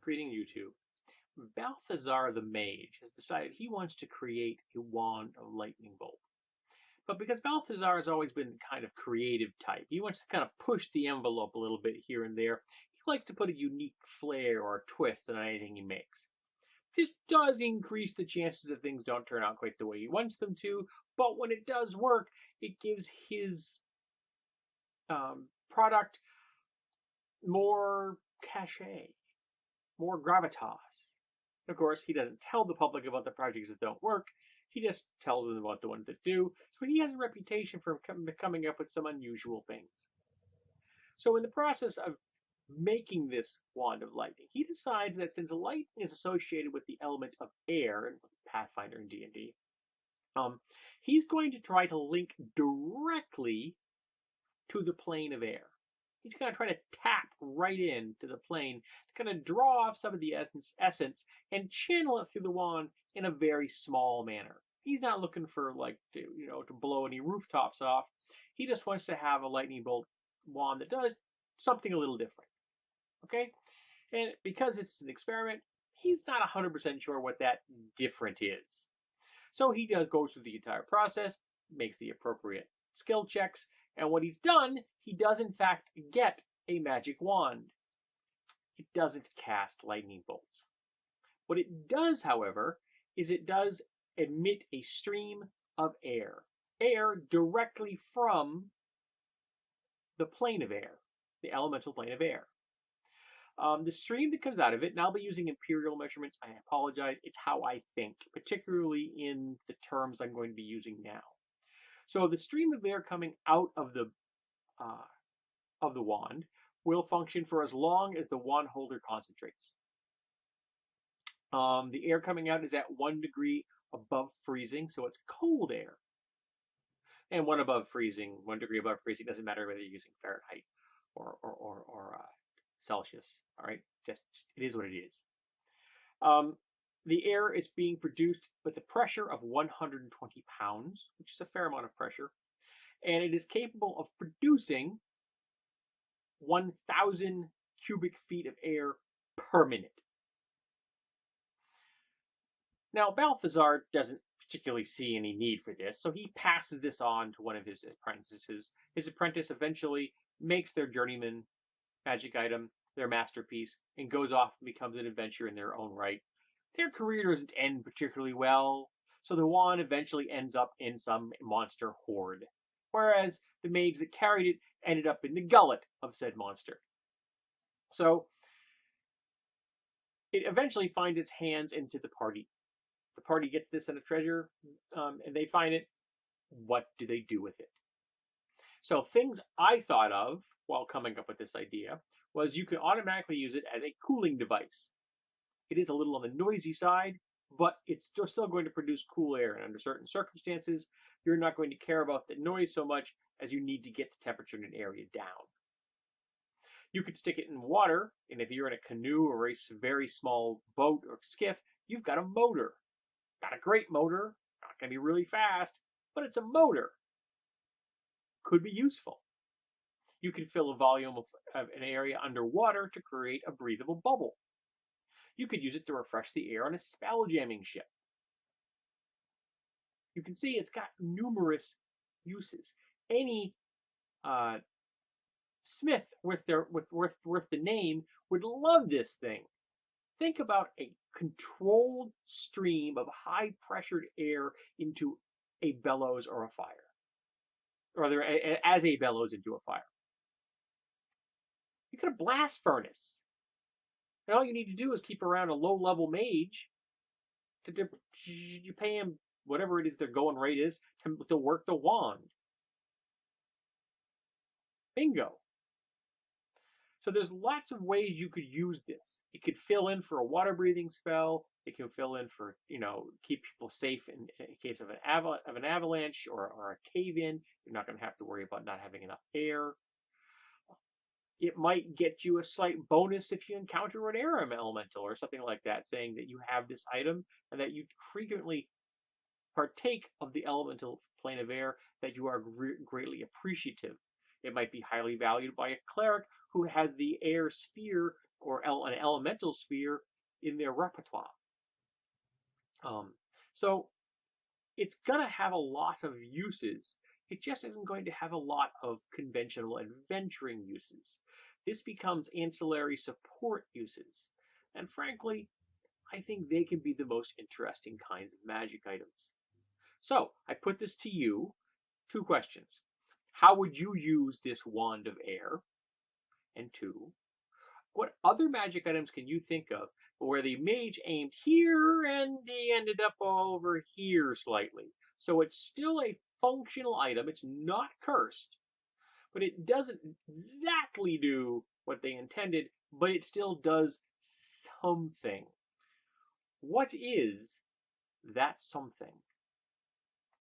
creating YouTube, Balthazar the Mage has decided he wants to create a wand of lightning bolt. But because Balthazar has always been kind of creative type, he wants to kind of push the envelope a little bit here and there. He likes to put a unique flair or a twist on anything he makes. This does increase the chances that things don't turn out quite the way he wants them to, but when it does work, it gives his product more cachet, more gravitas. Of course, he doesn't tell the public about the projects that don't work. He just tells them about the ones that do. So he has a reputation for coming up with some unusual things. So in the process of making this wand of lightning, he decides that since lightning is associated with the element of air in Pathfinder and D&D, he's going to try to link directly to the plane of air. He's going to try to tap right into the plane to kind of draw off some of the essence and channel it through the wand in a very small manner. He's not looking for to blow any rooftops off. He just wants to have a lightning bolt wand that does something a little different. Okay? And because it's an experiment, he's not 100% sure what that different is. So he goes through the entire process, makes the appropriate skill checks, and what he's done, he does in fact get a magic wand. It doesn't cast lightning bolts. What it does, however, is it does emit a stream of air. Air directly from the plane of air, the elemental plane of air. The stream that comes out of it, and I'll be using imperial measurements, I apologize, it's how I think, particularly in the terms I'm going to be using now. So the stream of air coming out of the wand will function for as long as the wand holder concentrates. The air coming out is at 1 degree above freezing, so it's cold air. And 1 degree above freezing, doesn't matter whether you're using Fahrenheit or Celsius. All right, just it is what it is. The air is being produced with a pressure of 120 pounds, which is a fair amount of pressure, and it is capable of producing 1,000 cubic feet of air per minute. Now, Balthazar doesn't particularly see any need for this, so he passes this on to one of his apprentices. His apprentice eventually makes their journeyman magic item their masterpiece and goes off and becomes an adventurer in their own right. Their career doesn't end particularly well, so the wand eventually ends up in some monster horde, whereas the mage that carried it ended up in the gullet of said monster. So it eventually finds its hands into the party. The party gets this in a treasure, and they find it. What do they do with it? So things I thought of while coming up with this idea was you can automatically use it as a cooling device. It is a little on the noisy side, but it's still going to produce cool air. And under certain circumstances, you're not going to care about the noise so much as you need to get the temperature in an area down. You could stick it in water, and if you're in a canoe or a very small boat or skiff, you've got a motor. Not a great motor, not going to be really fast, but it's a motor. Could be useful. You can fill a volume of an area underwater to create a breathable bubble. You could use it to refresh the air on a spell jamming ship. You can see it's got numerous uses. Any smith worth the name would love this thing. Think about a controlled stream of high pressured air into a bellows or a fire, or rather as a bellows into a fire. You could have a blast furnace. And all you need to do is keep around a low-level mage you pay him whatever it is their going rate is to work the wand. Bingo. So there's lots of ways you could use this. It could fill in for a water breathing spell. It can fill in for, keep people safe in case of an avalanche or a cave-in. You're not going to have to worry about not having enough air. It might get you a slight bonus if you encounter an air elemental or something like that, saying that you have this item and that you frequently partake of the elemental plane of air, that you are greatly appreciative. It might be highly valued by a cleric who has the air sphere or an elemental sphere in their repertoire. So it's going to have a lot of uses. It just isn't going to have a lot of conventional adventuring uses. This becomes ancillary support uses. And frankly, I think they can be the most interesting kinds of magic items. So I put this to you. 2 questions. How would you use this wand of air? And 2, what other magic items can you think of where the mage aimed here and he ended up over here slightly? So it's still a functional item. It's not cursed, but it doesn't exactly do what they intended, but it still does something. What is that something?